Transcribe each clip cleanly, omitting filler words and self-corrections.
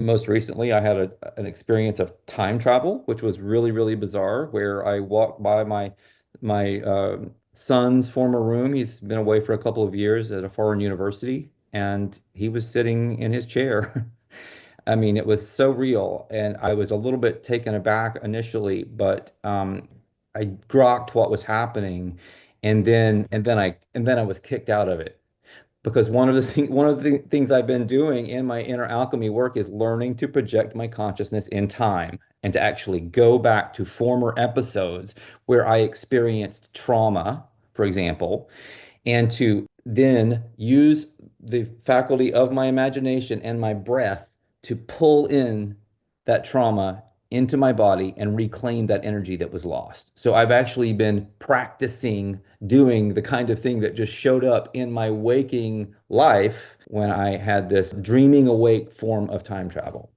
Most recently, I had an experience of time travel, which was really, really bizarre, where I walked by my son's former room. He's been away for a couple of years at a foreign university, and he was sitting in his chair. I mean, it was so real, and I was a little bit taken aback initially, but I grokked what was happening, and then I was kicked out of it because one of the things I've been doing in my inner alchemy work is learning to project my consciousness in time and to actually go back to former episodes where I experienced trauma, for example, and to then use the faculty of my imagination and my breath to pull in that trauma into my body and reclaim that energy that was lost. So I've actually been practicing doing the kind of thing that just showed up in my waking life when I had this dreaming awake form of time travel.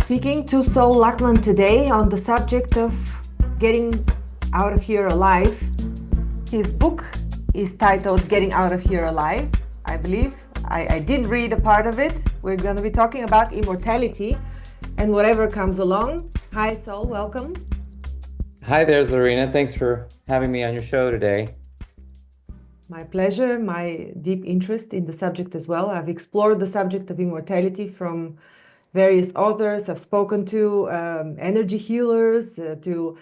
Speaking to Sol Luckman today on the subject of getting out of here alive. His book is titled Getting Out of Here Alive, I believe. I did read a part of it. We're going to be talking about immortality and whatever comes along. Hi, Sol, welcome. Hi there, Zorina. Thanks for having me on your show today. My pleasure, my deep interest in the subject as well. I've explored the subject of immortality from various authors. I've spoken to energy healers, to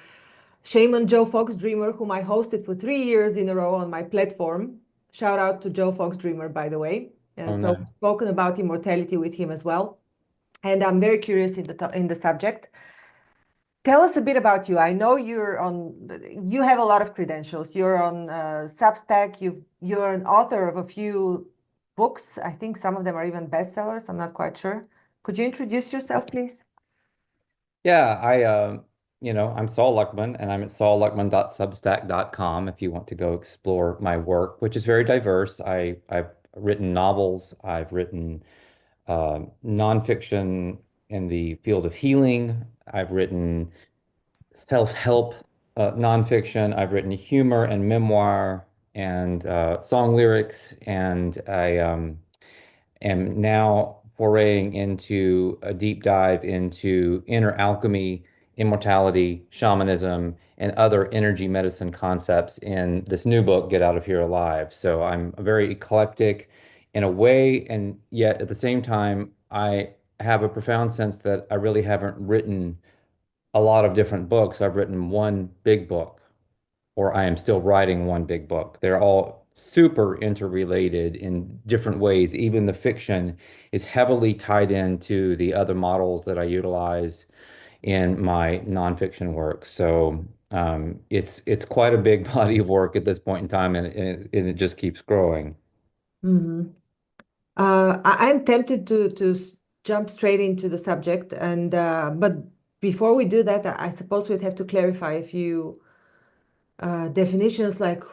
Shaman Joe Fox Dreamer, whom I hosted for 3 years in a row on my platform. Shout out to Joe Fox Dreamer, by the way. Oh, So no. I've spoken about immortality with him as well. And I'm very curious in the subject. Tell us a bit about you. I know you have a lot of credentials. You're on Substack. You're an author of a few books. I think some of them are even bestsellers. I'm not quite sure. Could you introduce yourself, please? Yeah, I'm Sol Luckman, and I'm at solluckman.substack.com if you want to go explore my work, which is very diverse. I've written novels, I've written nonfiction in the field of healing, I've written self-help nonfiction, I've written humor and memoir and song lyrics, and I am now foraying into a deep dive into inner alchemy, immortality, shamanism, and other energy medicine concepts in this new book, Get Out of Here Alive. So I'm very eclectic in a way, and yet at the same time, I have a profound sense that I really haven't written a lot of different books. I've written one big book, or I am still writing one big book. They're all super interrelated in different ways. Even the fiction is heavily tied into the other models that I utilize in my nonfiction work. So it's quite a big body of work at this point in time, and it just keeps growing. Hmm. I'm tempted to jump straight into the subject, and but before we do that, I suppose we'd have to clarify a few definitions, like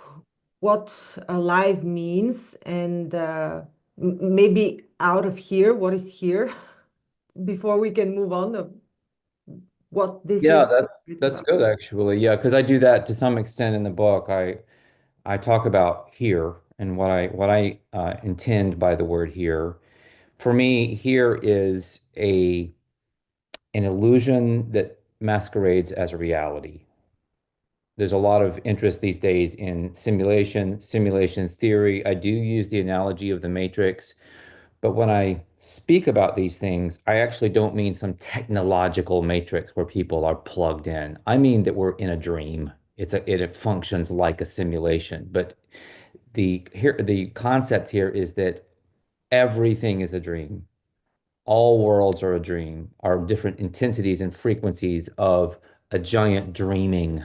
what alive means, and maybe out of here, what is here, before we can move on of what this is Yeah, that's about. good actually. Yeah, because I do that to some extent in the book. I talk about here and what I intend by the word here. For me, here is a an illusion that masquerades as a reality. There's a lot of interest these days in simulation theory. I do use the analogy of the Matrix, but when I speak about these things, I actually don't mean some technological matrix where people are plugged in. I mean that we're in a dream. It functions like a simulation, but the concept here is that everything is a dream. All worlds are a dream, are different intensities and frequencies of a giant dreaming.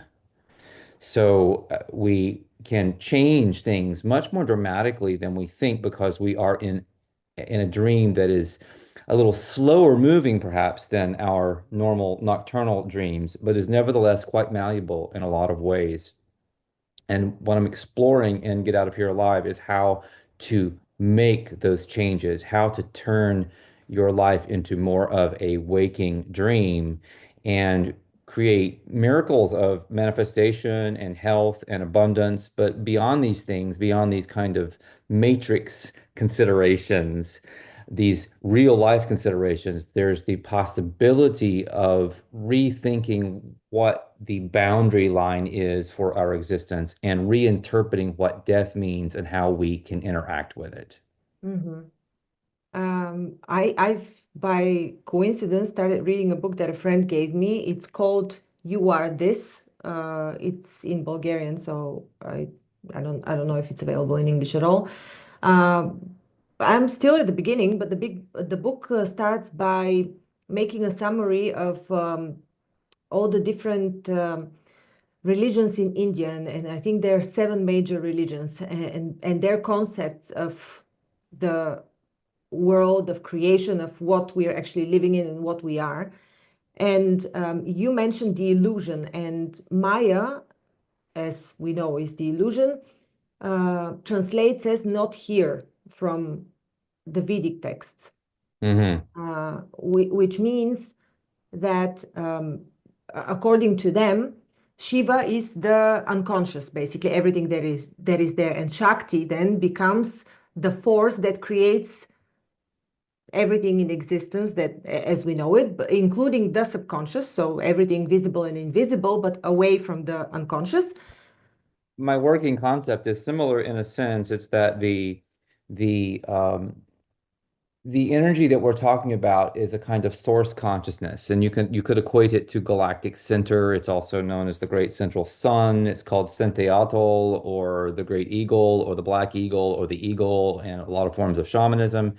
So we can change things much more dramatically than we think because we are in a dream that is a little slower moving perhaps than our normal nocturnal dreams, but is nevertheless quite malleable in a lot of ways. And what I'm exploring in Get Out of Here Alive is how to make those changes, how to turn your life into more of a waking dream. And create miracles of manifestation and health and abundance. But beyond these things, beyond these kind of matrix considerations, these real life considerations, there's the possibility of rethinking what the boundary line is for our existence and reinterpreting what death means and how we can interact with it. Mhm. I've by coincidence started reading a book that a friend gave me. It's called "You Are This." It's in Bulgarian, so I don't know if it's available in English at all. Um, I'm still at the beginning, but the book starts by making a summary of all the different religions in India, and I think there are seven major religions, and their concepts of the world of creation, of what we are actually living in and what we are. And you mentioned the illusion, and Maya, as we know, is the illusion, translates as not here from the Vedic texts, Hmm. which means that according to them, Shiva is the unconscious, basically everything that is there, and Shakti then becomes the force that creates everything in existence that as we know it, including the subconscious, so everything visible and invisible, but away from the unconscious. My working concept is similar in a sense. It's that the the energy that we're talking about is a kind of source consciousness, and you could equate it to galactic center. It's also known as the Great Central Sun. It's called Senteatl or the Great Eagle or the Black Eagle or the Eagle, and a lot of forms of shamanism.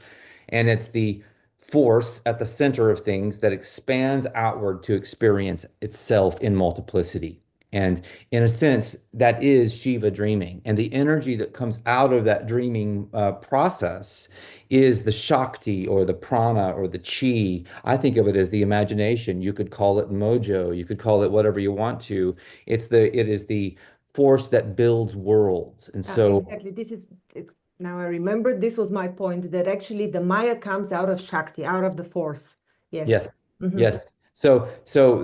And it's the force at the center of things that expands outward to experience itself in multiplicity. And in a sense, that is Shiva dreaming. And the energy that comes out of that dreaming process is the Shakti or the prana or the chi. I think of it as the imagination. You could call it mojo, you could call it whatever you want to. It is the force that builds worlds. And so Exactly. Now I remember this was my point that actually the Maya comes out of Shakti, out of the force. Yes. yes, Hmm. yes. So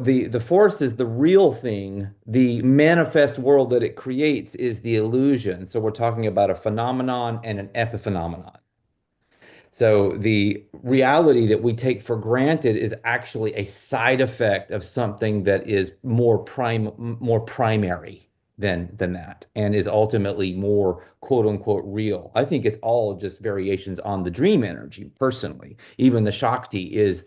the force is the real thing. The manifest world that it creates is the illusion. So we're talking about a phenomenon and an epiphenomenon. So the reality that we take for granted is actually a side effect of something that is more primary than that, and is ultimately more quote unquote real. I think it's all just variations on the dream energy, personally. Even the Shakti is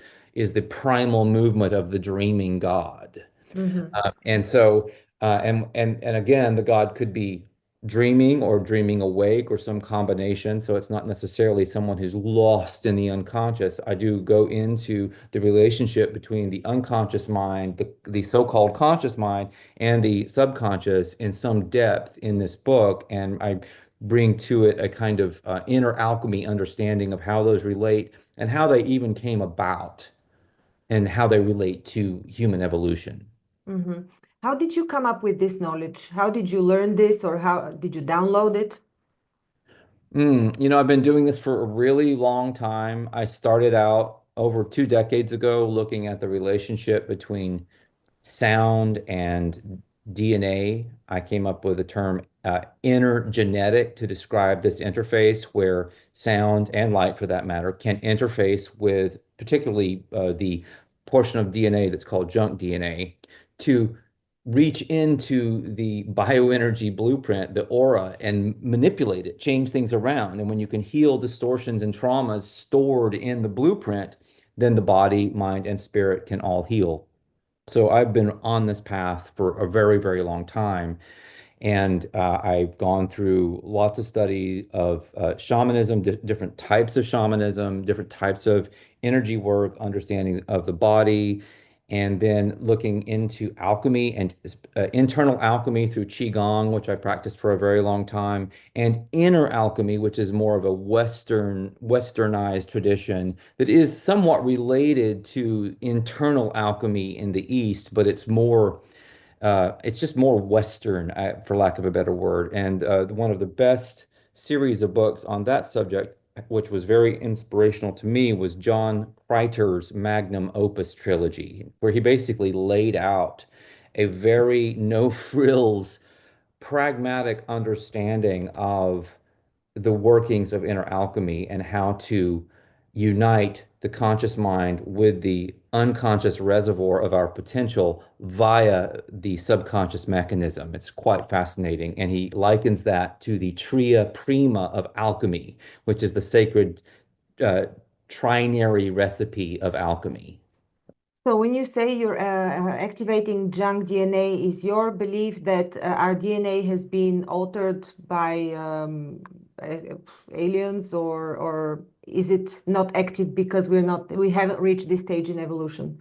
the primal movement of the dreaming God. Hmm. And again, the God could be dreaming or dreaming awake or some combination. So it's not necessarily someone who's lost in the unconscious. I do go into the relationship between the unconscious mind, the so-called conscious mind, and the subconscious in some depth in this book, and I bring to it a kind of inner alchemy understanding of how those relate and how they even came about and how they relate to human evolution. Hmm. How did you come up with this knowledge? How did you learn this, or how did you download it? I've been doing this for a really long time. I started out over 2 decades ago looking at the relationship between sound and DNA. I came up with the term intergenetic to describe this interface where sound and light, for that matter, can interface with particularly the portion of DNA that's called junk DNA to reach into the bioenergy blueprint, the aura, and manipulate it, change things around. And when you can heal distortions and traumas stored in the blueprint, then the body, mind, and spirit can all heal. So I've been on this path for a very, very long time. And I've gone through lots of study of shamanism, different types of shamanism, different types of energy work, understanding of the body, and then looking into alchemy and internal alchemy through Qigong, which I practiced for a very long time, and inner alchemy, which is more of a westernized tradition that is somewhat related to internal alchemy in the East, but it's just more Western, for lack of a better word. And one of the best series of books on that subject which was very inspirational to me, was John Criter's magnum opus trilogy, where he basically laid out a very no frills, pragmatic understanding of the workings of inner alchemy and how to unite the conscious mind with the unconscious reservoir of our potential via the subconscious mechanism. It's quite fascinating. And he likens that to the tria prima of alchemy, which is the sacred uh, trinary recipe of alchemy. So when you say you're activating junk DNA, is your belief that our DNA has been altered by aliens, or is it not active because we haven't reached this stage in evolution?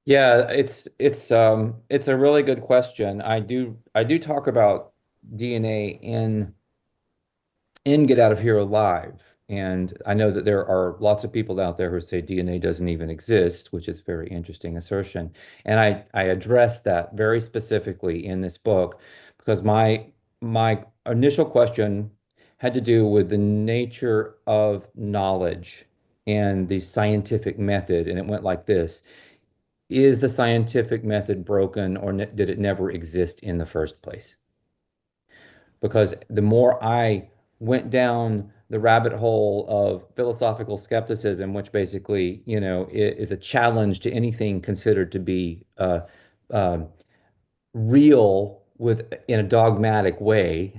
Yeah, it's a really good question. I do talk about DNA in Get Out of Here Alive. And I know that there are lots of people out there who say DNA doesn't even exist, which is a very interesting assertion. And I address that very specifically in this book because my initial question had to do with the nature of knowledge and the scientific method. And it went like this. Is the scientific method broken or did it never exist in the first place? Because the more I went down the rabbit hole of philosophical skepticism, which basically, is a challenge to anything considered to be um, real in a dogmatic way,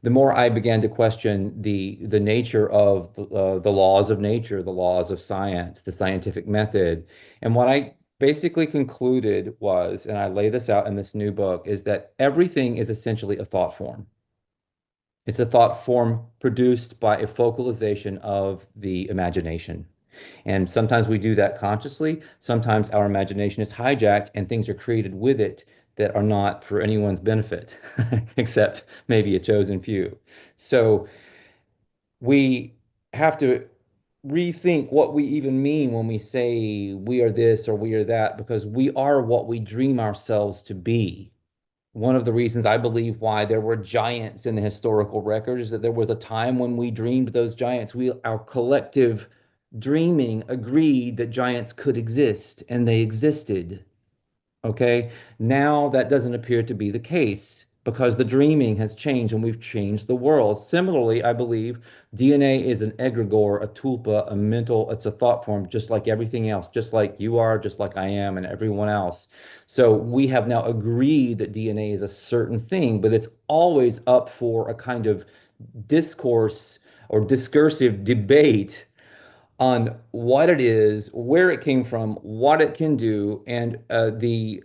the more I began to question the nature of the laws of nature, the laws of science, the scientific method. And what I basically concluded was, and I lay this out in this new book, is that everything is essentially a thought form. It's a thought form produced by a focalization of the imagination. And sometimes we do that consciously. Sometimes our imagination is hijacked and things are created with it that are not for anyone's benefit, except maybe a chosen few. So we have to rethink what we even mean when we say we are this or we are that, because we are what we dream ourselves to be. One of the reasons I believe why there were giants in the historical record is that there was a time when we dreamed those giants. Our collective dreaming agreed that giants could exist, and they existed. Okay. Now that doesn't appear to be the case because the dreaming has changed and we've changed the world. Similarly, I believe DNA is an egregore, a tulpa, it's a thought form, just like everything else, just like you are, just like I am, and everyone else. So we have now agreed that DNA is a certain thing, but it's always up for a kind of discourse or discursive debate on what it is, where it came from, what it can do, and the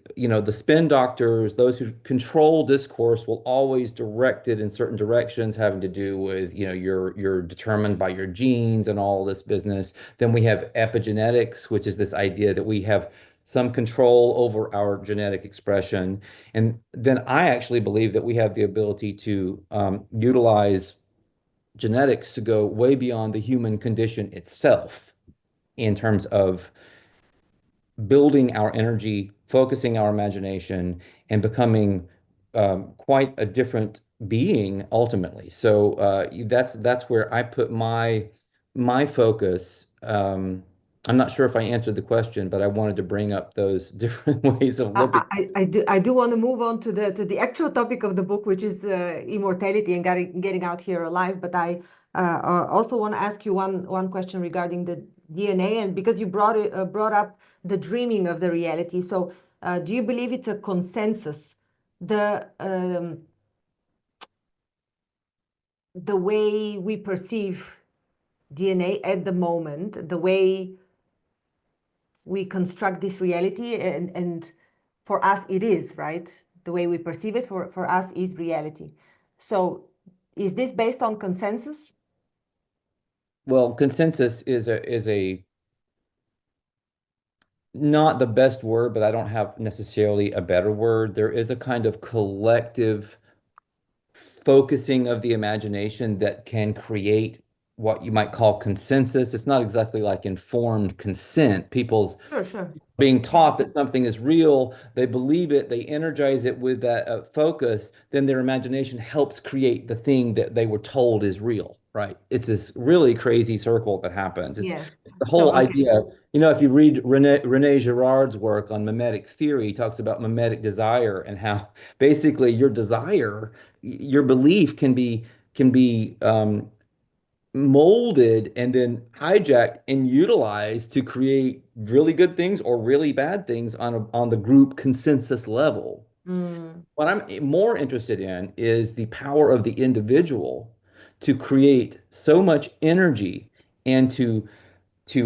spin doctors, those who control discourse, will always direct it in certain directions, having to do with you're determined by your genes and all this business. Then we have epigenetics, which is this idea that we have some control over our genetic expression, and then I actually believe that we have the ability to utilize genetics to go way beyond the human condition itself in terms of building our energy, focusing our imagination, and becoming quite a different being ultimately. So that's where I put my focus. I'm not sure if I answered the question, but I wanted to bring up those different ways of looking. I do want to move on to the actual topic of the book, which is immortality and getting out here alive. But I also want to ask you one question regarding the DNA, and because you brought up the dreaming of the reality. So, do you believe it's a consensus, the way we perceive DNA at the moment, the way we construct this reality, and for us it is, right? The way we perceive it for us is reality. So is this based on consensus? Well, consensus is a not the best word, but I don't have necessarily a better word. There is a kind of collective focusing of the imagination that can create what you might call consensus. It's not exactly like informed consent. People's Sure, sure. being taught that something is real, they believe it, they energize it with that focus, then their imagination helps create the thing that they were told is real, right? It's this really crazy circle that happens. It's Yes. the So, whole okay. idea, you know, if you read Rene Girard's work on mimetic theory, he talks about mimetic desire and how basically your desire, your belief can be molded and then hijacked and utilized to create really good things or really bad things on the group consensus level. Mm. What I'm more interested in is the power of the individual to create so much energy and to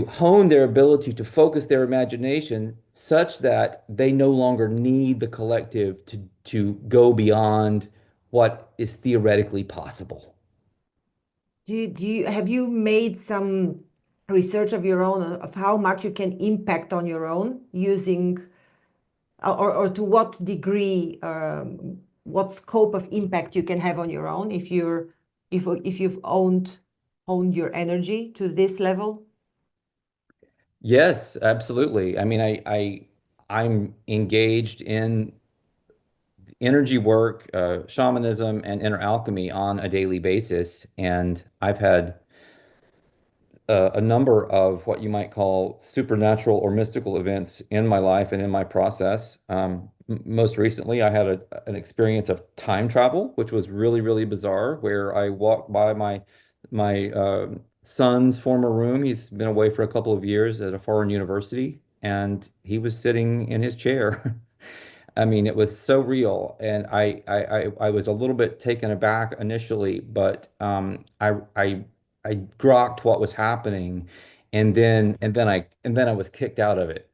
hone their ability to focus their imagination such that they no longer need the collective to go beyond what is theoretically possible. Have you made some research of your own of how much you can impact on your own using, or to what degree, what scope of impact you can have on your own if you've honed your energy to this level? Yes, absolutely. I mean, I'm engaged in energy work, shamanism, and inner alchemy on a daily basis, and I've had a number of what you might call supernatural or mystical events in my life and in my process. Most recently, I had an experience of time travel, which was really, really bizarre, where I walked by my son's former room. He's been away for a couple of years at a foreign university, and he was sitting in his chair. I mean, it was so real, and I was a little bit taken aback initially, but I grokked what was happening, and then I was kicked out of it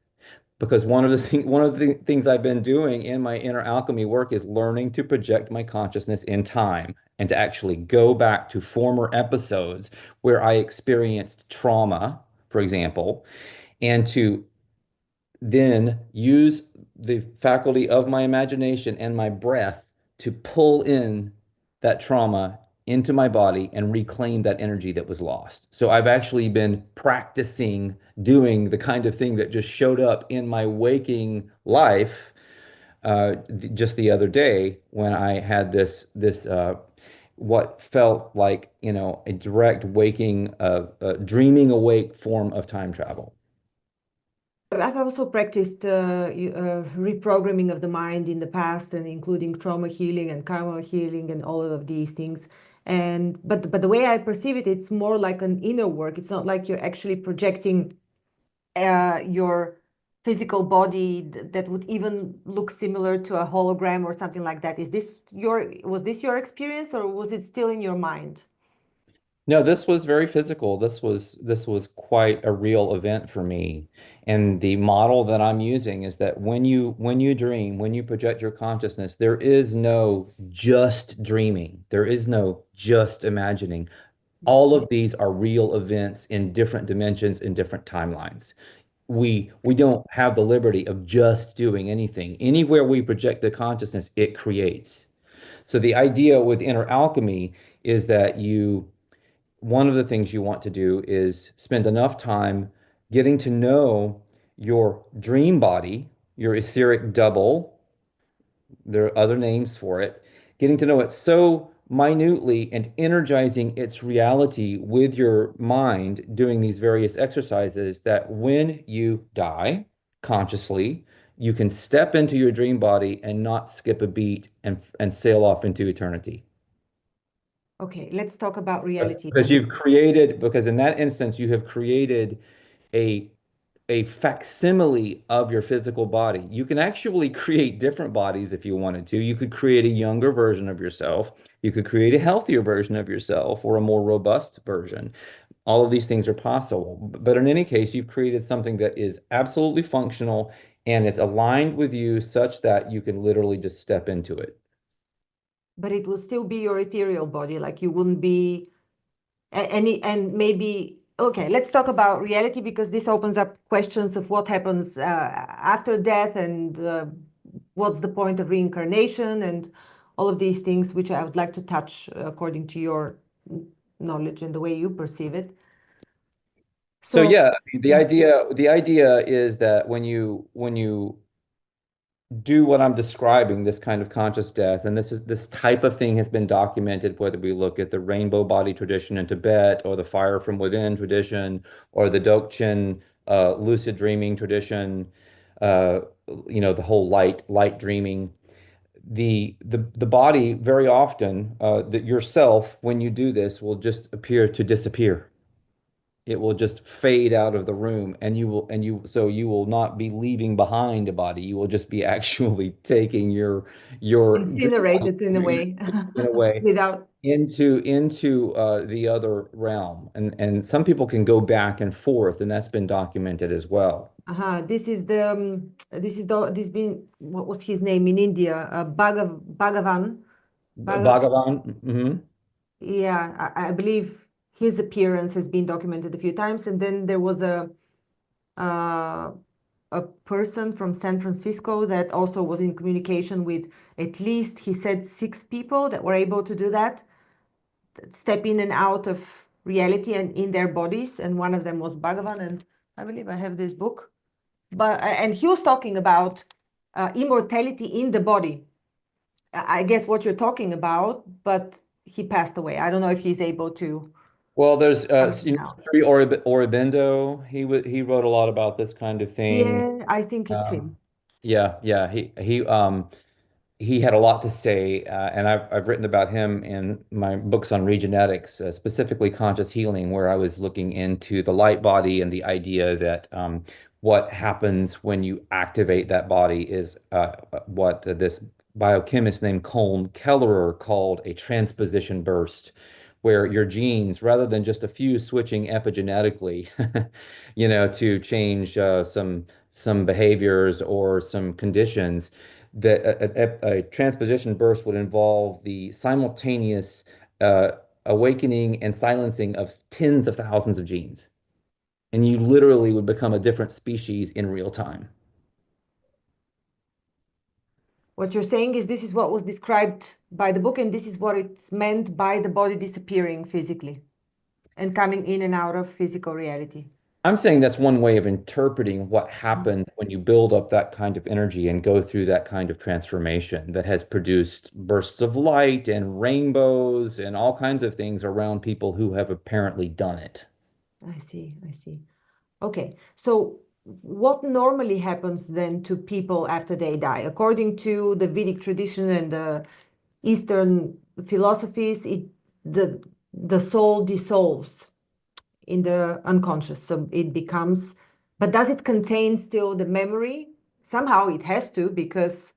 because one of the things I've been doing in my inner alchemy work is learning to project my consciousness in time and to actually go back to former episodes where I experienced trauma, for example, and to then use the faculty of my imagination and my breath to pull in that trauma into my body and reclaim that energy that was lost. So I've actually been practicing doing the kind of thing that just showed up in my waking life just the other day when I had this what felt like, you know, a direct waking, dreaming awake form of time travel. I've also practiced reprogramming of the mind in the past, and including trauma healing and karma healing and all of these things. And but the way I perceive it, it's more like an inner work. It's not like you're actually projecting your physical body that would even look similar to a hologram or something like that. Was this your experience, or was it still in your mind? No, this was very physical. This was quite a real event for me. And the model that I'm using is that when you dream, when you project your consciousness, there is no just dreaming. There is no just imagining. All of these are real events in different dimensions, in different timelines. We don't have the liberty of just doing anything. Anywhere we project the consciousness, it creates. So the idea with inner alchemy is that one of the things you want to do is spend enough time getting to know your dream body, your etheric double. There are other names for it. Getting to know it so minutely and energizing its reality with your mind, doing these various exercises that when you die consciously, you can step into your dream body and not skip a beat and sail off into eternity. Okay, let's talk about reality Because then. because in that instance, you have created a a facsimile of your physical body. You can actually create different bodies if you wanted to. You could create a younger version of yourself. You could create a healthier version of yourself or a more robust version. All of these things are possible. But in any case, you've created something that is absolutely functional and it's aligned with you such that you can literally just step into it. But it will still be your ethereal body, like you wouldn't be and maybe okay, let's talk about reality because this opens up questions of what happens after death and what's the point of reincarnation and all of these things which I would like to touch according to your knowledge and the way you perceive it. So So, yeah, yeah. the idea is that when you do what I'm describing, this kind of conscious death, and this type of thing has been documented, whether we look at the rainbow body tradition in Tibet, or the fire from within tradition, or the Dokchen lucid dreaming tradition, uh, the whole light dreaming. The body very often, that yourself, when you do this, will just appear to disappear. It will just fade out of the room, and you will not be leaving behind a body. You will just be actually taking your dream body Incinerated in a way in a way without. into the other realm. And some people can go back and forth, and that's been documented as well. This is this been, what was his name in India? Bhagavan. Bhagavan. Mhm. Yeah, I believe his appearance has been documented a few times. And then there was uh, a person from San Francisco that also was in communication with, at least he said, 6 people that were able to do that, step in and out of reality and in their bodies. And one of them was Bhagavan. And I believe I have this book. And he was talking about immortality in the body. I guess what you're talking about, but he passed away. I don't know if he's able to Well, there's come in now. He wrote a lot about this kind of thing. Yeah, I think it's Um, him. yeah, he had a lot to say, and I've written about him in my books on regenetics, specifically conscious healing, where I was looking into the light body and the idea that what happens when you activate that body is what this biochemist named Colm Kellerer called a transposition burst, where your genes, rather than just a few switching epigenetically, to change some behaviors or some conditions, that a transposition burst would involve the simultaneous uh, awakening and silencing of tens of thousands of genes. And you literally would become a different species in real time. What you're saying is this is what was described by the book, and this is what it's meant by the body disappearing physically and coming in and out of physical reality. I'm saying that's one way of interpreting what Mm. happens when you build up that kind of energy and go through that kind of transformation that has produced bursts of light and rainbows and all kinds of things around people who have apparently done it. I see, I see. Okay, so what normally happens then to people after they die? According to the Vedic tradition and the Eastern philosophies, the soul dissolves in the unconscious. So it becomes, but does it contain still the memory? Somehow it has to, because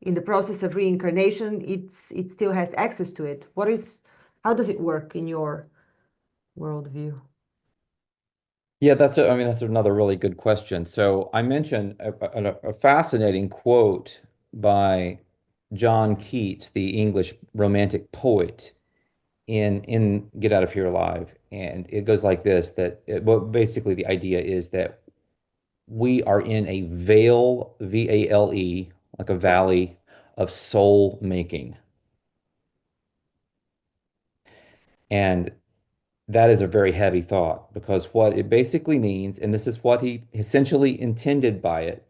in the process of reincarnation, it still has access to it. How does it work in your worldview? Yeah, that's another really good question. So I mentioned a fascinating quote by John Keats, the English romantic poet, in Get Out of Here Alive. And it goes like this, well, basically the idea is that we are in a vale, VALE, like a valley of soul making. And that is a very heavy thought, because what it basically means, and this is what he essentially intended by it,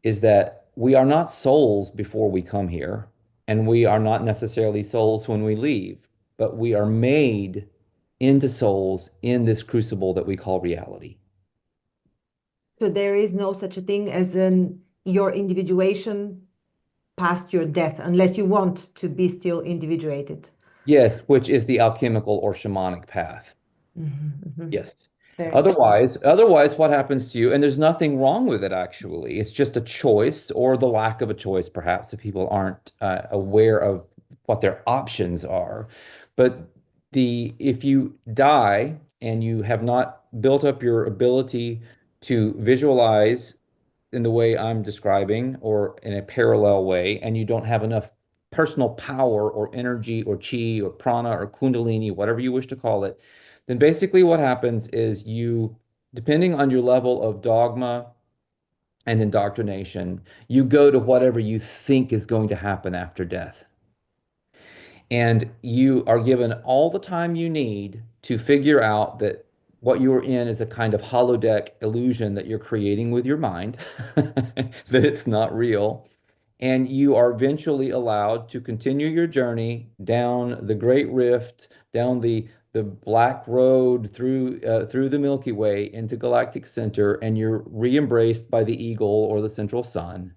is that we are not souls before we come here, and we are not necessarily souls when we leave, but we are made into souls in this crucible that we call reality. So there is no such a thing as your individuation past your death, unless you want to be still individuated. Yes, which is the alchemical or shamanic path. Mhm, mhm. Yes. Very interesting. Otherwise, what happens to you? And there's nothing wrong with it, actually. It's just a choice, or the lack of a choice, perhaps, if people aren't aware of what their options are. But if you die and you have not built up your ability to visualize in the way I'm describing, or in a parallel way, and you don't have enough personal power or energy or chi or prana or kundalini, whatever you wish to call it, then basically what happens is you, depending on your level of dogma and indoctrination, you go to whatever you think is going to happen after death. And you are given all the time you need to figure out that what you're in is a kind of holodeck illusion that you're creating with your mind, that it's not real. And you are eventually allowed to continue your journey down the Great Rift, down the Black Road through the Milky Way into Galactic Center, and you're re-embraced by the Eagle or the Central Sun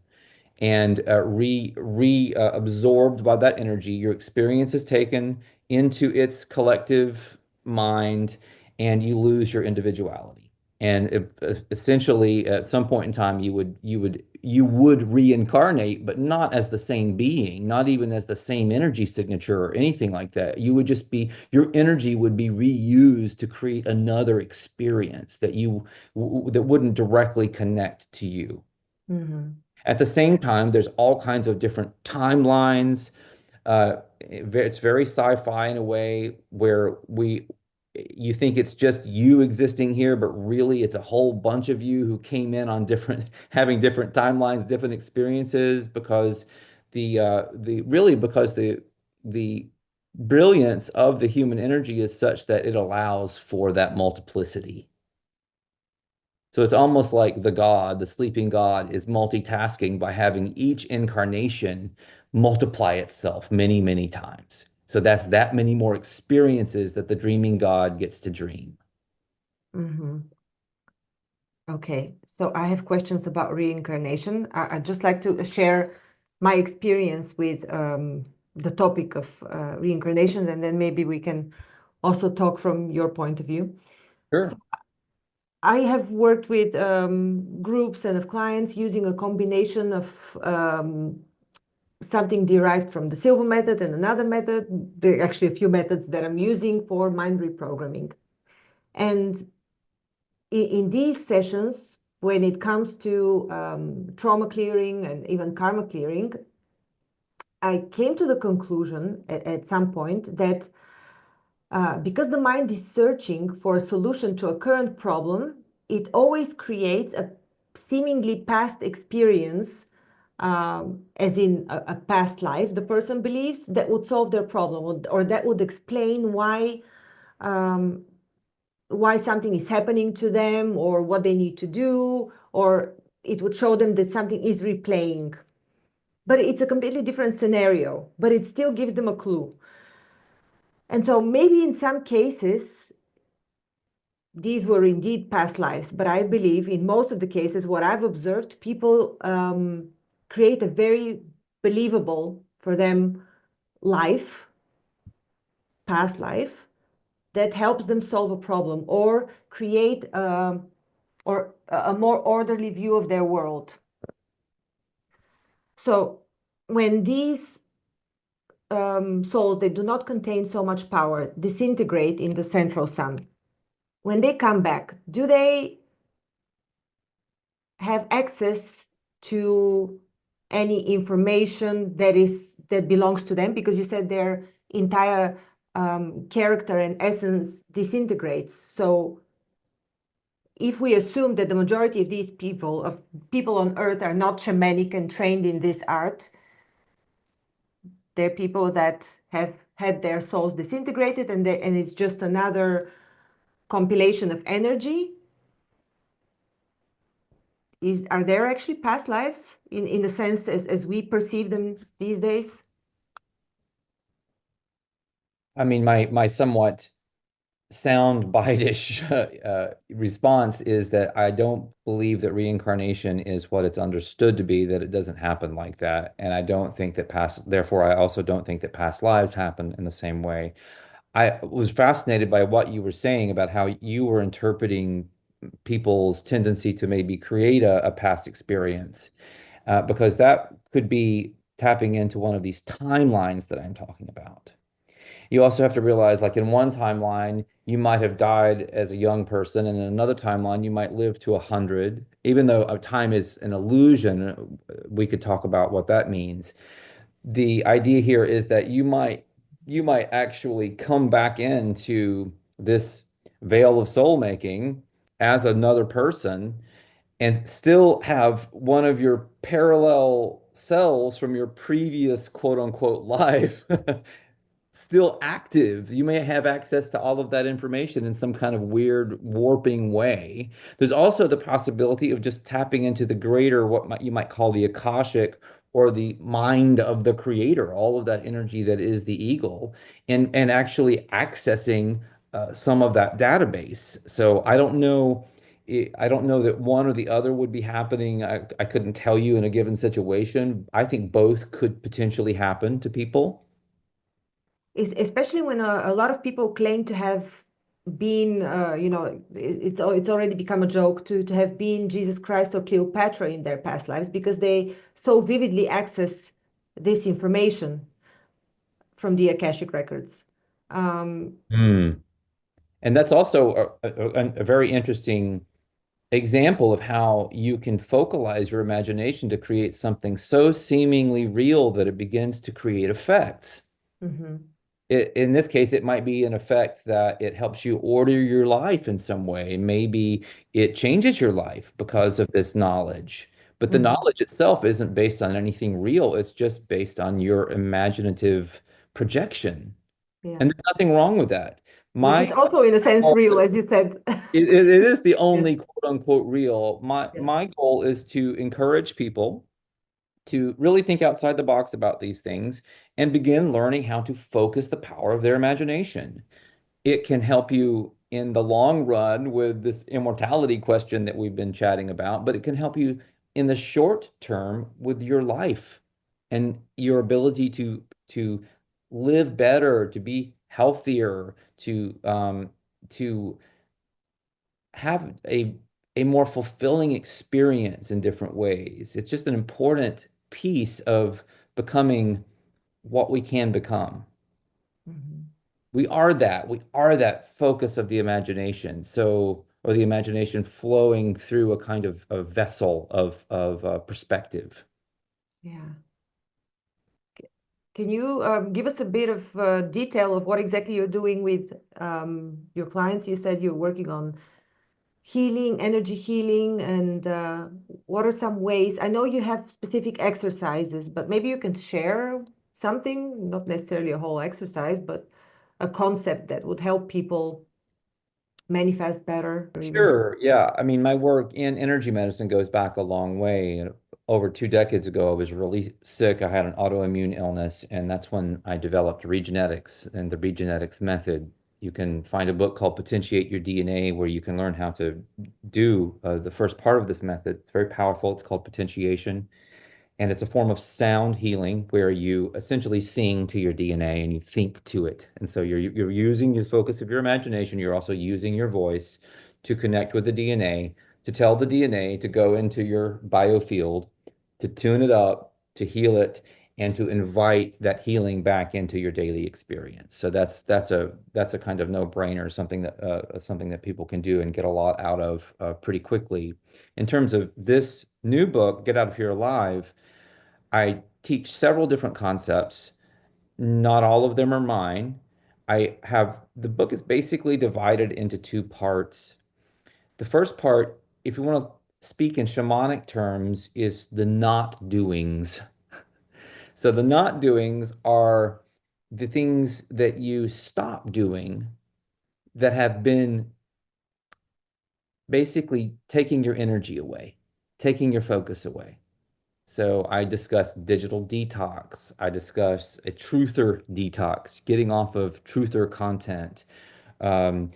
and re absorbed by that energy. Your experience is taken into its collective mind, and you lose your individuality. And essentially, at some point in time, you would reincarnate, but not as the same being, not even as the same energy signature or anything like that. You would just be your energy would be reused to create another experience that wouldn't directly connect to you. Hmm. At the same time, there's all kinds of different timelines. It's very sci-fi in a way where you think it's just you existing here, but really it's a whole bunch of you who came in on different, having different timelines, different experiences, because the brilliance of the human energy is such that it allows for that multiplicity. So it's almost like the sleeping God, is multitasking by having each incarnation multiply itself many, many times. So that's that many more experiences that the dreaming God gets to dream. Hmm. Okay, so I have questions about reincarnation. I'd just like to share my experience with the topic of reincarnation, and then maybe we can also talk from your point of view. So Sure. I have worked with groups and of clients using a combination of something derived from the silver method and another method. There are actually a few methods that I'm using for mind reprogramming. And in these sessions, when it comes to trauma clearing and even karma clearing, I came to the conclusion at some point that because the mind is searching for a solution to a current problem, it always creates a seemingly past experience, as in a past life, the person believes, that would solve their problem, or that would explain um, why something is happening to them or what they need to do, or it would show them that something is replaying. But it's a completely different scenario, but it still gives them a clue. And so maybe in some cases, these were indeed past lives, but I believe in most of the cases, what I've observed, people create a very believable for them life, past life, that helps them solve a problem or create or a more orderly view of their world. So when these souls, they do not contain so much power, disintegrate in the central sun, when they come back, do they have access to any information that belongs to them? Because you said their entire character and essence disintegrates. So if we assume that the majority of these people on earth are not shamanic and trained in this art, they're people that have had their souls disintegrated, and it's just another compilation of energy. Are there actually past lives in the sense as we perceive them these days? I mean, my somewhat sound-bite-ish response is that I don't believe that reincarnation is what it's understood to be, that it doesn't happen like that. And I don't think that therefore, I also don't think that past lives happen in the same way. I was fascinated by what you were saying about how you were interpreting people's tendency to maybe create a past experience, because that could be tapping into one of these timelines that I'm talking about. You also have to realize, like in one timeline, you might have died as a young person, and in another timeline, you might live to 100. Even though time is an illusion, we could talk about what that means. The idea here is that you might actually come back into this veil of soul making as another person and still have one of your parallel selves from your previous quote unquote life still active. You may have access to all of that information in some kind of weird warping way. There's also the possibility of just tapping into the greater, you might call the Akashic or the mind of the creator, all of that energy that is the eagle, and actually accessing some of that database. So I don't know that one or the other would be happening. I couldn't tell you in a given situation. I think both could potentially happen to people. Especially when a lot of people claim to have been, it's already become a joke to have been Jesus Christ or Cleopatra in their past lives because they so vividly access this information from the Akashic records. Um, Hmm. And that's also a very interesting example of how you can focalize your imagination to create something so seemingly real that it begins to create effects. mhm, In this case, it might be an effect that it helps you order your life in some way. Maybe it changes your life because of this knowledge. But the mhm. knowledge itself isn't based on anything real. It's just based on your imaginative projection. Yeah. And there's nothing wrong with that. Which My is also in a sense real, as you said. it is the Yeah. only quote unquote real. Yeah. My goal is to encourage people to really think outside the box about these things and begin learning how to focus the power of their imagination. It can help you in the long run with this immortality question that we've been chatting about, but it can help you in the short term with your life and your ability to live better, to be healthier, to have a more fulfilling experience in different ways. It's just an important piece of becoming what we can become. Mhm. We are that. We are that focus of the imagination. So, or the imagination flowing through a kind of a vessel of perspective. Yeah. Can you give us a bit of detail of what exactly you're doing with your clients? You said you're working on healing, energy healing, and what are some ways? I know you have specific exercises, but maybe you can share something, not necessarily a whole exercise, but a concept that would help people manifest better or even. Sure. Yeah. I mean, my work in energy medicine goes back a long way. And over 2 decades ago, I was really sick. I had an autoimmune illness, and that's when I developed regenetics and the regenetics method. You can find a book called Potentiate Your DNA where you can learn how to do the first part of this method. It's very powerful. It's called potentiation. And it's a form of sound healing where you essentially sing to your DNA and you think to it. And so you're using the focus of your imagination. You're also using your voice to connect with the DNA, to tell the DNA to go into your biofield, to tune it up, to heal it, and to invite that healing back into your daily experience. So that's a kind of no-brainer, something that people can do and get a lot out of pretty quickly. In terms of this new book, Get Out of Here Alive, I teach several different concepts. Not all of them are mine. The book is basically divided into two parts. The first part, if you want to speak in shamanic terms, is the not doings. So the not doings are the things that you stop doing that have been basically taking your energy away, taking your focus away. So I discuss digital detox. I discuss a truther detox, getting off of truther content, doom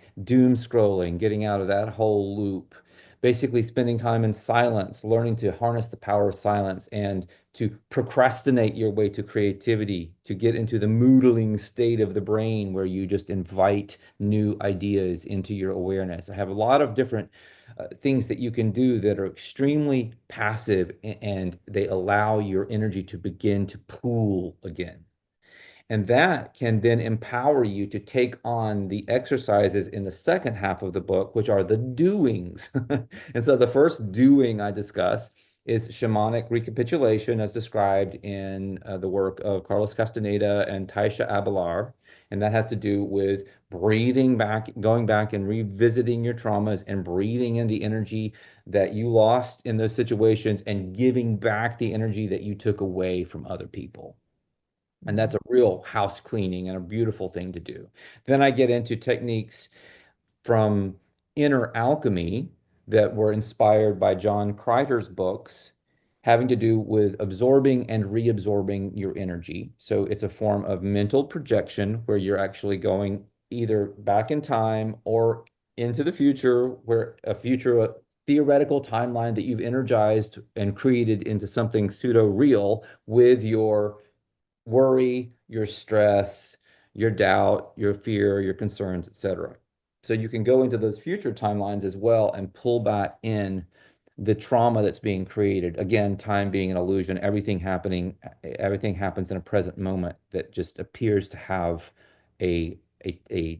scrolling, getting out of that whole loop, basically spending time in silence, learning to harness the power of silence and to procrastinate your way to creativity, to get into the moodling state of the brain where you just invite new ideas into your awareness. I have a lot of different things that you can do that are extremely passive and they allow your energy to begin to pool again. And that can then empower you to take on the exercises in the second half of the book, which are the doings. And so the first doing I discuss is shamanic recapitulation, as described in the work of Carlos Castaneda and Taisha Abelar. And that has to do with breathing back, going back and revisiting your traumas and breathing in the energy that you lost in those situations and giving back the energy that you took away from other people. And that's a real house cleaning and a beautiful thing to do. Then I get into techniques from inner alchemy that were inspired by John Kreider's books, having to do with absorbing and reabsorbing your energy. So it's a form of mental projection where you're actually going either back in time or into the future, where a future theoretical timeline that you've energized and created into something pseudo real with your worry, your stress, your doubt, your fear, your concerns, etc. So you can go into those future timelines as well and pull back in the trauma that's being created. Again, time being an illusion, everything happens in a present moment that just appears to have a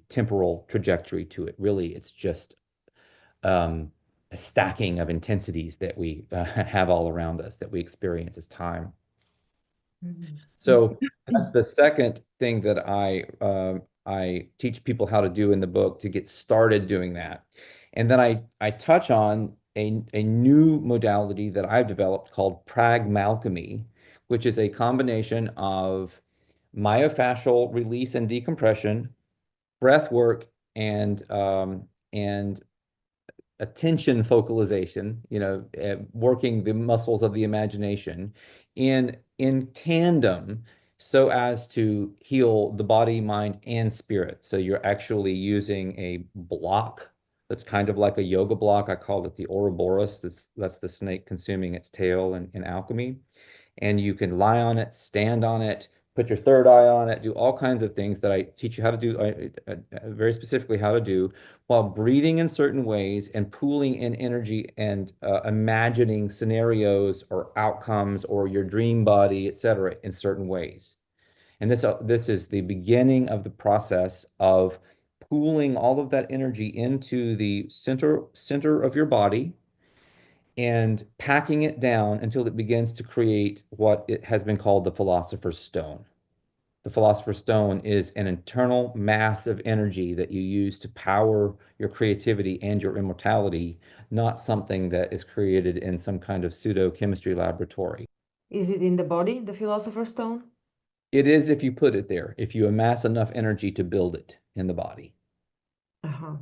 temporal trajectory to it. Really, it's just a stacking of intensities that we have all around us that we experience as time. Mhm. So that's the second thing that I teach people how to do in the book to get started doing that. And then I touch on a new modality that I've developed called pragmalchemy, which is a combination of myofascial release and decompression, breath work, and attention focalization, working the muscles of the imagination in tandem so as to heal the body, mind, and spirit. So you're actually using a block that's kind of like a yoga block. I call it the Ouroboros. That's the snake consuming its tail in alchemy, and you can lie on it, stand on it, put your third eye on it, do all kinds of things that I teach you how to do, very specifically how to do, while breathing in certain ways and pooling in energy and imagining scenarios or outcomes or your dream body, etc., in certain ways. And this is the beginning of the process of pooling all of that energy into the center of your body and packing it down until it begins to create what it has been called the Philosopher's Stone. The Philosopher's Stone is an internal mass of energy that you use to power your creativity and your immortality, not something that is created in some kind of pseudo chemistry laboratory. Is it in the body, the Philosopher's Stone? It is if you put it there, if you amass enough energy to build it in the body. Uh-huh.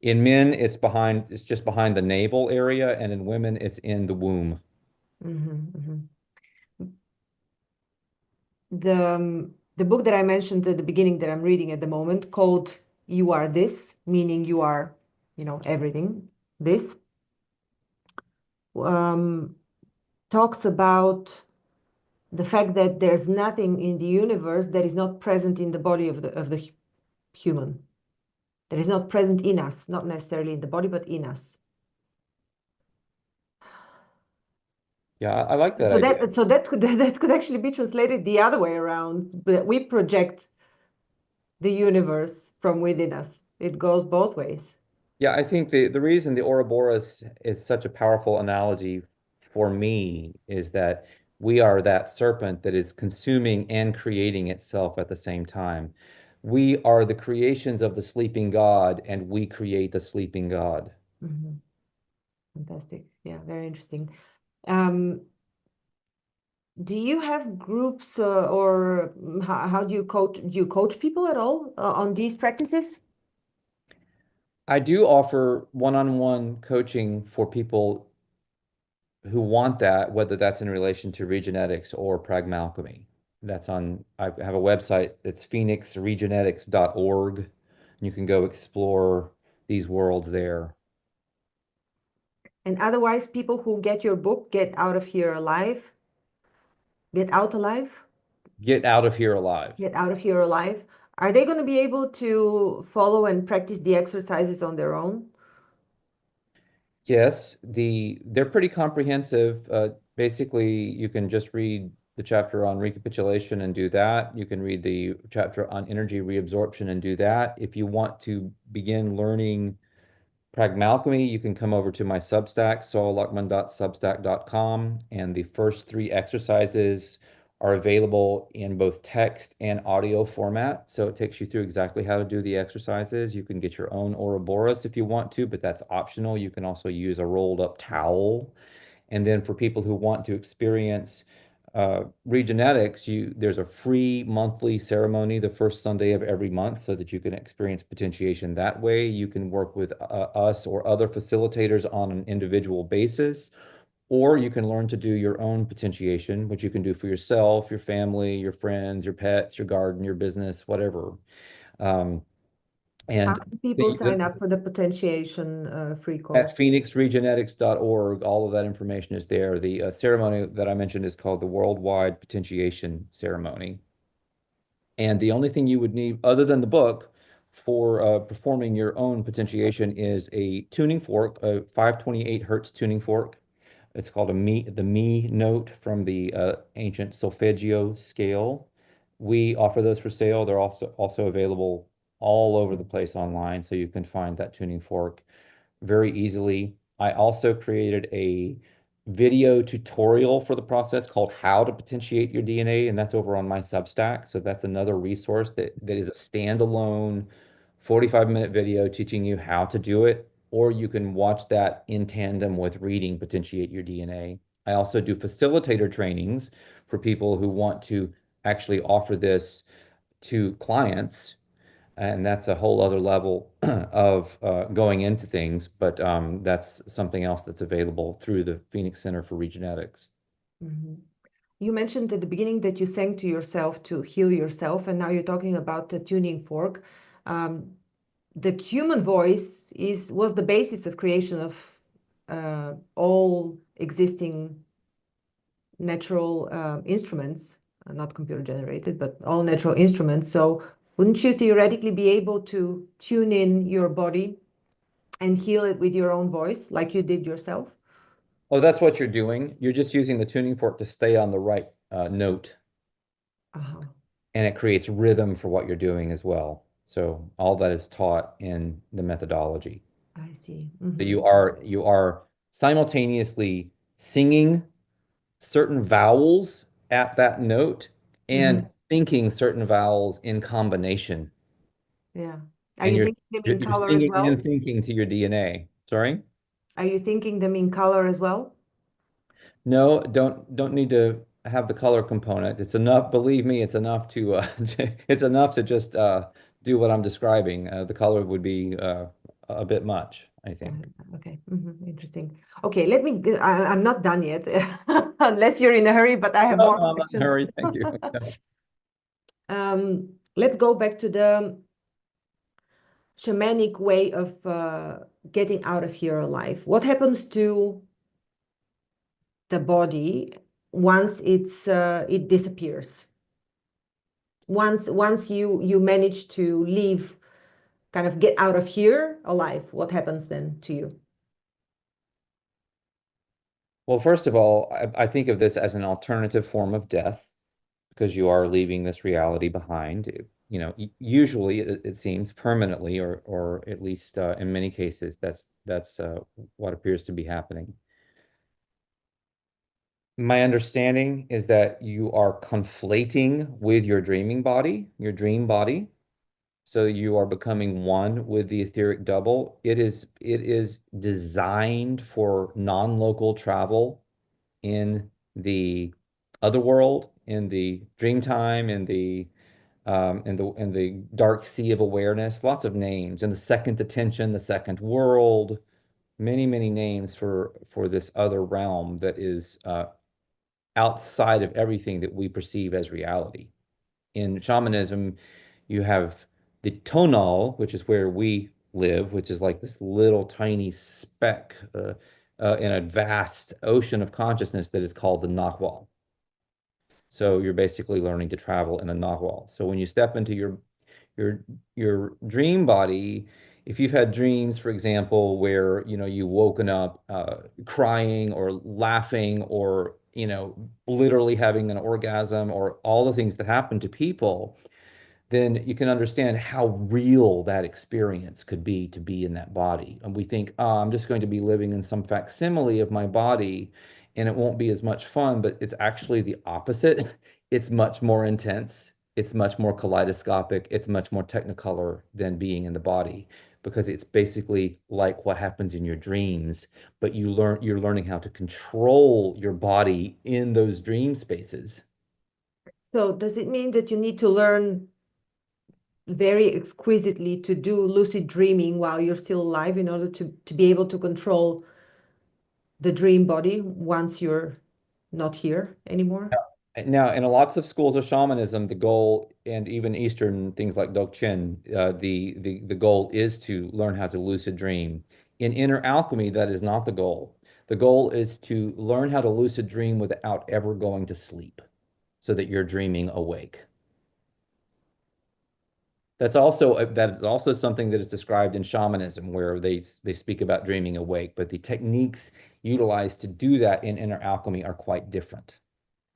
In men, it's just behind the navel area, and in women, it's in the womb. Hmm. The book that I mentioned at the beginning that I'm reading at the moment called You Are This, meaning you are, everything. This um, talks about the fact that there's nothing in the universe that is not present in the body of the human. That is not present in us, not necessarily in the body, but in us. Yeah, I like that So idea. that could that could actually be translated the other way around. That we project the universe from within us. It goes both ways. Yeah, I think the reason the Ouroboros is such a powerful analogy for me is that we are that serpent that is consuming and creating itself at the same time. We are the creations of the sleeping God, and we create the sleeping God. Mhm. Fantastic. Yeah, very interesting. Um, do you have groups or how do you coach? Do you coach people at all on these practices? I do offer one-on-one coaching for people who want that, whether that's in relation to regenetics or pragmalchemy. I have a website that's phoenixregenetics.org. You can go explore these worlds there. And otherwise, people who get your book get out of here alive, get out alive, Get out of here alive. get out of here alive. Are they going to be able to follow and practice the exercises on their own? Yes, they're pretty comprehensive. Basically, you can just read the chapter on recapitulation and do that. You can read the chapter on energy reabsorption and do that. If you want to begin learning Pragmalchemy, you can come over to my Substack, solluckman.substack.com, and the first three exercises are available in both text and audio format. So it takes you through exactly how to do the exercises. You can get your own Ouroboros if you want to, but that's optional. You can also use a rolled up towel. And then for people who want to experience Regenetics, there's a free monthly ceremony the first Sunday of every month so that you can experience potentiation that way. You can work with us or other facilitators on an individual basis, or you can learn to do your own potentiation, which you can do for yourself, your family, your friends, your pets, your garden, your business, whatever. Um, How and do people sign the, up for the potentiation free at course? phoenixregenetics.org, all of that information is there. The ceremony that I mentioned is called the Worldwide Potentiation Ceremony. And the only thing you would need, other than the book, for performing your own potentiation is a tuning fork, a 528 hertz tuning fork. It's called the Mi note from the ancient solfeggio scale. We offer those for sale. They're also available all over the place online, so you can find that tuning fork very easily. I also created a video tutorial for the process called How to Potentiate Your DNA, and that's over on my Substack. So that's another resource that is a standalone 45-minute video teaching you how to do it, or you can watch that in tandem with reading Potentiate Your DNA. I also do facilitator trainings for people who want to actually offer this to clients, and that's a whole other level of going into things, but that's something else that's available through the Phoenix Center for Regenetics. Mhm. You mentioned at the beginning that you sang to yourself to heal yourself, and now you're talking about the tuning fork. Um, the human voice was the basis of creation of all existing natural instruments, not computer generated, but all natural instruments. So wouldn't you theoretically be able to tune in your body and heal it with your own voice, like you did yourself? Oh, that's what you're doing. You're just using the tuning fork to stay on the right note, Uh-huh. and it creates rhythm for what you're doing as well. So all that is taught in the methodology. I see. So Mm-hmm. you are simultaneously singing certain vowels at that note Mm-hmm. and thinking certain vowels in combination. Yeah. Are And you you're thinking them you're, in you're color as singing and well? thinking to your DNA. Sorry? Are you thinking them in color as well? No, don't need to have the color component. It's enough, believe me, it's enough to it's enough to just do what I'm describing. The color would be a bit much, I think. Okay. Interesting. Okay, I'm not done yet, unless you're in a hurry, but I have No, more no, I'm not in a questions. hurry. Thank you. No. Let's go back to the shamanic way of getting out of here alive. What happens to the body once it disappears? Once you manage to leave, kind of get out of here alive, what happens then to you? Well, first of all, I think of this as an alternative form of death because you are leaving this reality behind. Usually it seems permanently, or at least in many cases, that's what appears to be happening. My understanding is that you are conflating with your dreaming body, your dream body. So you are becoming one with the etheric double. It is designed for non-local travel in the other world, in the dream time, in the dark sea of awareness. Lots of names. In the second attention, the second world, many, many names for this other realm that is outside of everything that we perceive as reality. In shamanism, you have the tonal, which is where we live, which is like this little tiny speck in a vast ocean of consciousness that is called the Nahual. So you're basically learning to travel in the Nahual. So when you step into your your dream body, if you've had dreams, for example, where you've woken up crying or laughing or literally having an orgasm or all the things that happen to people, then you can understand how real that experience could be to be in that body. And we think, oh, I'm just going to be living in some facsimile of my body and it won't be as much fun, but it's actually the opposite. It's much more intense. It's much more kaleidoscopic. It's much more technicolor than being in the body. because it's basically like what happens in your dreams, but you're learning how to control your body in those dream spaces. So does it mean that you need to learn very exquisitely to do lucid dreaming while you're still alive in order to be able to control the dream body once you're not here anymore? Now, in lots of schools of shamanism, the goal, and even Eastern things like Dokchen, the goal is to learn how to lucid dream. In inner alchemy, that is not the goal. The goal is to learn how to lucid dream without ever going to sleep, so that you're dreaming awake. That is also something that is described in shamanism, where they speak about dreaming awake, but the techniques utilized to do that in inner alchemy are quite different.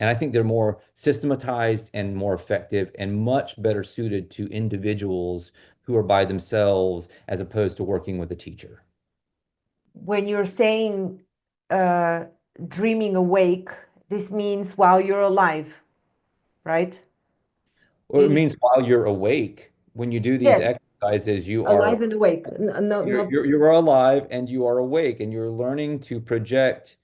And I think they're more systematized and more effective and much better suited to individuals who are by themselves as opposed to working with a teacher. When you're saying uh, dreaming awake, this means while you're alive, right? Well, it In means while you're awake, when you do these Yes, exercises, alive and awake. No, not you're alive and you are awake and you're learning to project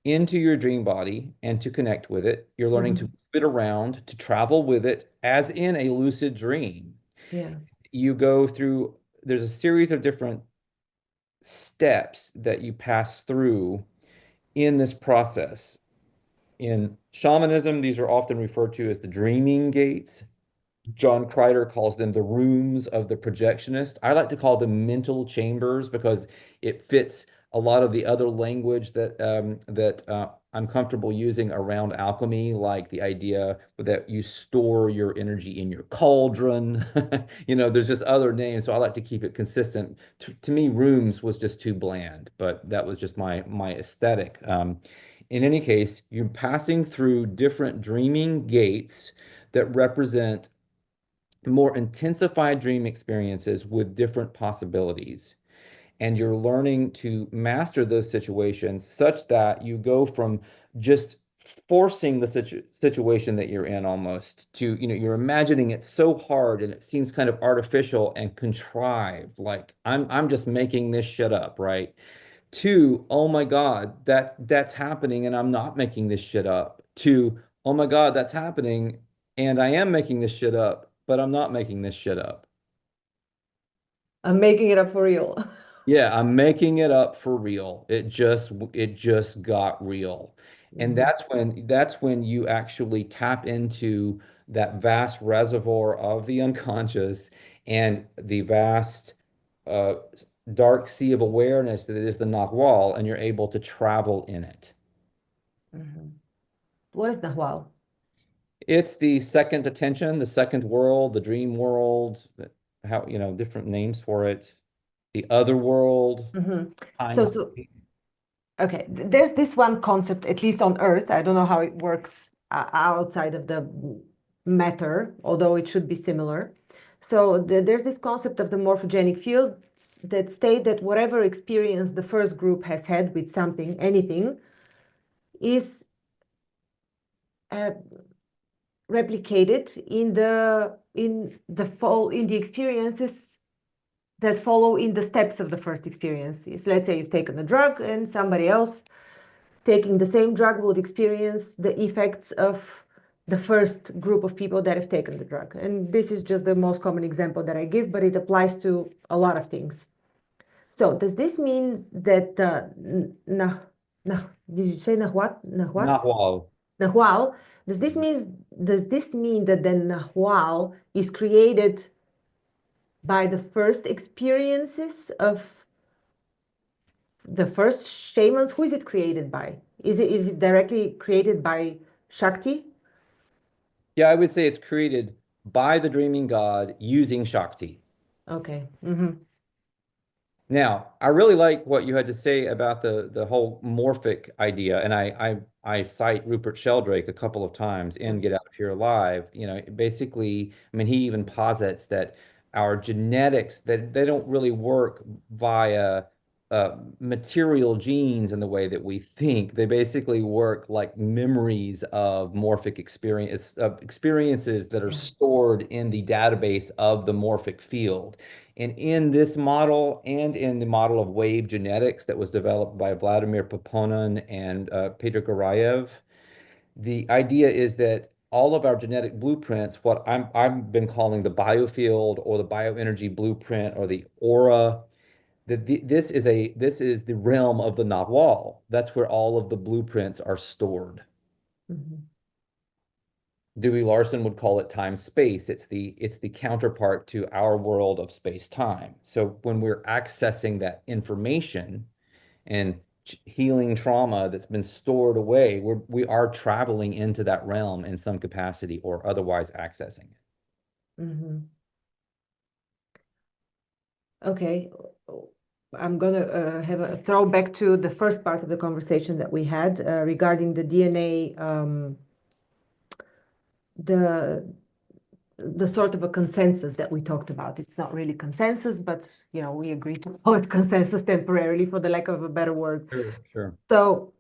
into your dream body and to connect with it. You're learning to Mhm. move it around, to travel with it as in a lucid dream. Yeah. You go through, there's a series of different steps that you pass through in this process. In shamanism, these are often referred to as the dreaming gates. John Kreider calls them the rooms of the projectionist. I like to call them mental chambers because it fits a lot of the other language that I'm comfortable using around alchemy, like the idea that you store your energy in your cauldron. There's just other names, so I like to keep it consistent. To me, rooms was just too bland, but that was just my aesthetic. In any case, you're passing through different dreaming gates that represent more intensified dream experiences with different possibilities. And you're learning to master those situations such that you go from just forcing the situation that you're in almost to, you're imagining it so hard and it seems kind of artificial and contrived, like I'm just making this shit up, right? To, oh my God, that's happening and I'm not making this shit up. To, oh my God, that's happening and I am making this shit up, but I'm not making this shit up. I'm making it up for real. Yeah, I'm making it up for real. It just got real. And Mhm. that's when you actually tap into that vast reservoir of the unconscious and the vast uh, dark sea of awareness that is the Nahual, and you're able to travel in it. Mhm. What is Nahual? It's the second attention, the second world, the dream world, how, different names for it, the other world, Mhm. time So, so space. okay, there's this one concept, at least on Earth. I don't know how it works outside of the matter, although it should be similar. So there's this concept of the morphogenic fields that state that whatever experience the first group has had with something, anything, is uh, replicated in the experiences that follow in the steps of the first experience. Let's say you've taken a drug and somebody else taking the same drug will experience the effects of the first group of people that have taken the drug. And this is just the most common example that I give, but it applies to a lot of things. So does this mean that did you say Nahuat? Nahuat? Nahual. Nahual? Does this mean that the Nahual is created by the first experiences of the first shamans? Who is it created by? Is it directly created by Shakti? Yeah, I would say it's created by the dreaming god using Shakti. Okay. Now, I really like what you had to say about the whole morphic idea, and I cite Rupert Sheldrake a couple of times in Get Out of Here Alive. Basically, I mean, he even posits that our genetics that they don't really work via. material genes in the way that we think. They basically work like memories of morphic experiences that are Yeah. stored in the database of the morphic field. And in this model and in the model of wave genetics that was developed by Vladimir Poponin and Peter Garayev, the idea is that all of our genetic blueprints, what I've been calling the biofield or the bioenergy blueprint or the aura, this is the realm of the Nahual. That's where all of the blueprints are stored. Mhm. Dewey Larson would call it time space. It's the counterpart to our world of space time. So when we're accessing that information and healing trauma that's been stored away, we are traveling into that realm in some capacity or otherwise accessing it. Mhm. Okay. I'm gonna have a throwback to the first part of the conversation that we had regarding the DNA, the the sort of a consensus that we talked about. It's not really consensus, but we agreed to call it consensus temporarily, for the lack of a better word. Sure, sure. So,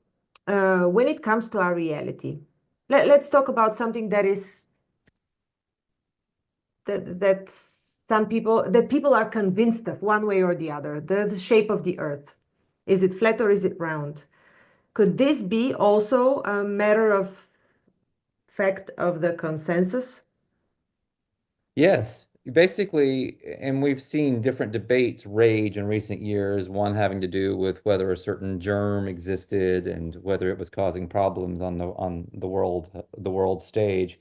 when it comes to our reality, let's talk about something that some people are convinced of one way or the other, the shape of the earth. Is it flat or is it round? Could this be also a matter of fact of the consensus? Yes, basically, and we've seen different debates rage in recent years, one having to do with whether a certain germ existed and whether it was causing problems on the world stage.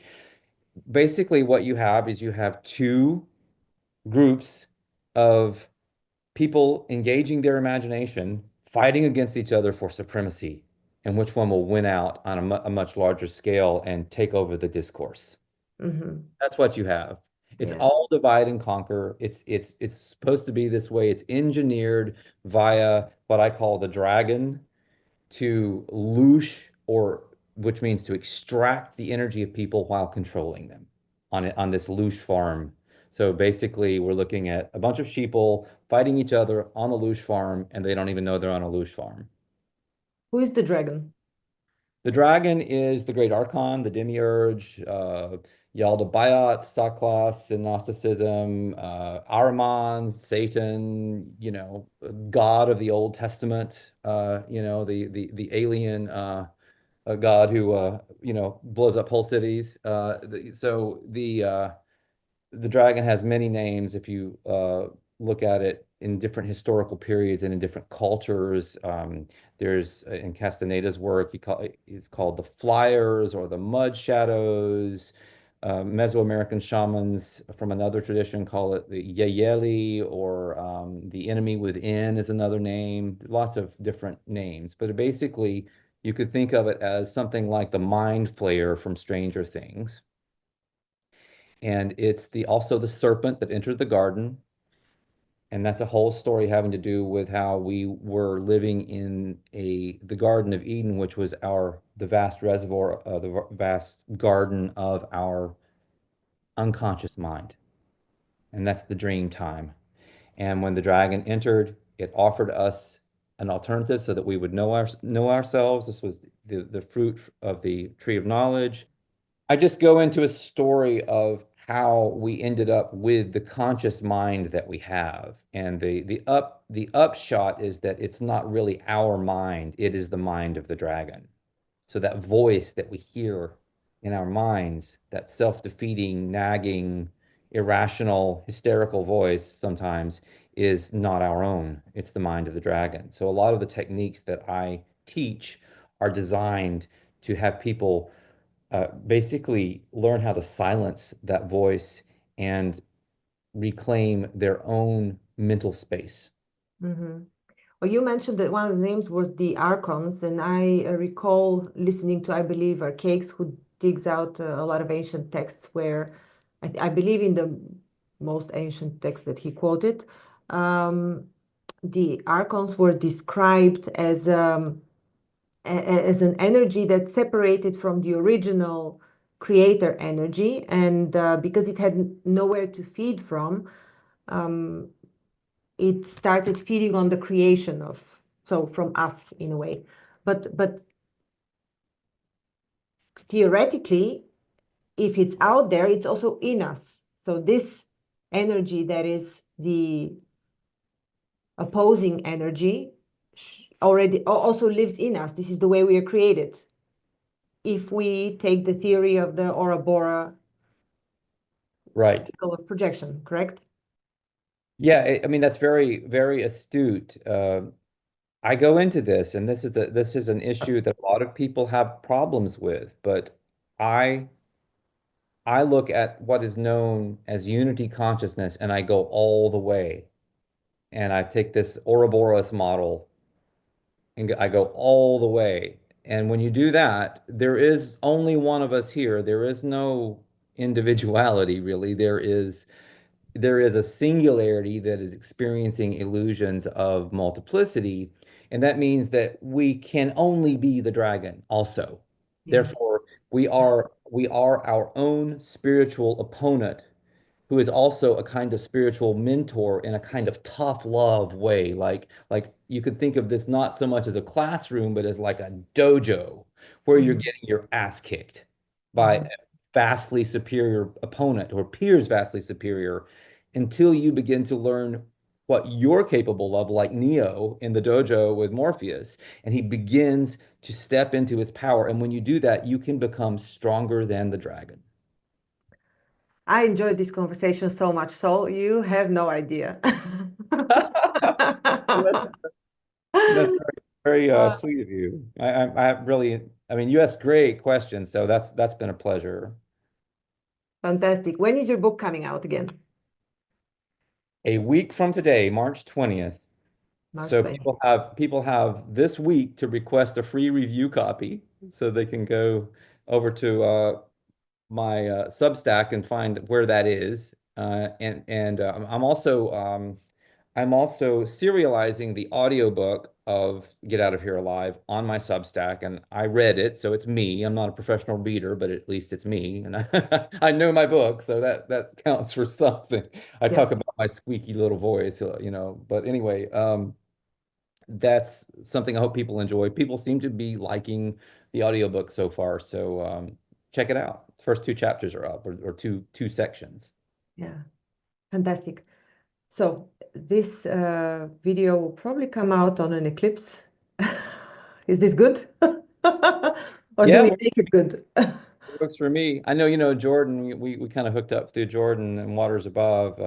Basically, what you have is you have two groups of people engaging their imagination, fighting against each other for supremacy, and which one will win out on a much larger scale and take over the discourse. Mm-hmm. That's what you have. It's Yeah. all divide and conquer. It's supposed to be this way. It's engineered via what I call the dragon to loosh or which means to extract the energy of people while controlling them on this loosh farm. So basically, we're looking at a bunch of sheeple fighting each other on a loosh farm, and they don't even know they're on a loosh farm. Who is the dragon? The dragon is the great archon, the demiurge, Yaldabaoth, Saklas in Gnosticism, Ahriman, Satan, God of the Old Testament, the alien a god who blows up whole cities. The dragon has many names if you look at it in different historical periods and in different cultures. There's in Castaneda's work, it's called the Flyers or the Mud Shadows. Mesoamerican shamans from another tradition call it the Yeyeli or the Enemy Within is another name. Lots of different names, but basically you could think of it as something like the Mind Flayer from Stranger Things. And it's the also the serpent that entered the garden. And that's a whole story having to do with how we were living in the Garden of Eden, which was the vast reservoir, the vast garden of our unconscious mind. And that's the dream time. And when the dragon entered, it offered us an alternative so that we would know ourselves. This was the fruit of the tree of knowledge. I just go into a story of how we ended up with the conscious mind that we have. And the upshot is that it's not really our mind, it is the mind of the dragon. So that voice that we hear in our minds, that self-defeating, nagging, irrational, hysterical voice sometimes is not our own. It's the mind of the dragon. So a lot of the techniques that I teach are designed to have people basically learn how to silence that voice and reclaim their own mental space. Mm-hmm. Well, you mentioned that one of the names was the Archons, and I recall listening to, I believe, Archaics, who digs out a lot of ancient texts where I believe in the most ancient text that he quoted, um, the Archons were described as an energy that separated from the original creator energy, and because it had nowhere to feed from, um, it started feeding on the creation of, so from us in a way. But theoretically, if it's out there, it's also in us. So this energy that is the opposing energy already also lives in us. This is the way we are created. If we take the theory of the Ouroboros Right. cycle of projection, correct? Yeah, I mean that's very, very astute. I go into this, and this is an issue that a lot of people have problems with, but I I look at what is known as unity consciousness, and I go all the way, and I take this Ouroboros model, and I go all the way. And when you do that, there is only one of us here. There is no individuality, really. There is a singularity that is experiencing illusions of multiplicity, and that means that we can only be the dragon also. Yes. Therefore, we are our own spiritual opponent who is also a kind of spiritual mentor in a kind of tough love way. Like you could think of this not so much as a classroom, but as like a dojo where you're Mhm. getting your ass kicked by a Mhm. vastly superior opponent or peers vastly superior until you begin to learn what you're capable of, like Neo in the dojo with Morpheus, and he begins to step into his power. And when you do that, you can become stronger than the dragon. I enjoyed this conversation so much, Sol. You have no idea. Well, that's very, very sweet of you. I really, I mean, you asked great questions, so that's been a pleasure. Fantastic. When is your book coming out again? A week from today, March 20th. March So 20th. people have this week to request a free review copy, so they can go over to my Substack and find where that is. And I'm also serializing the audiobook of Get Out of Here Alive on my Substack, and I read it, so it's me. I'm not a professional reader, but at least it's me, and I know my book, so that counts for something. I Yeah. talk about my squeaky little voice, But anyway, that's something I hope people enjoy. People seem to be liking the audiobook so far, so check it out. First two chapters are up, or two sections. Yeah. Fantastic. So this video will probably come out on an eclipse. Is this good? Or do Yeah, we make it good? works for me. I know, Jordan, we kind of hooked up through Jordan and Waters Above,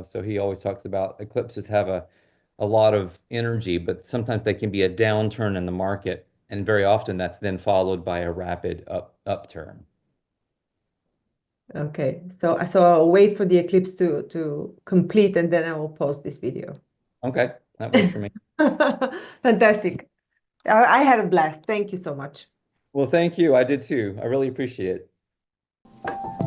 so he always talks about eclipses have a lot of energy, but sometimes they can be a downturn in the market, and very often that's then followed by a rapid upturn. Okay, so I'll wait for the eclipse to complete and then I will post this video. Okay, that works for me. Fantastic. I had a blast. Thank you so much. Well, thank you. I did too. I really appreciate it.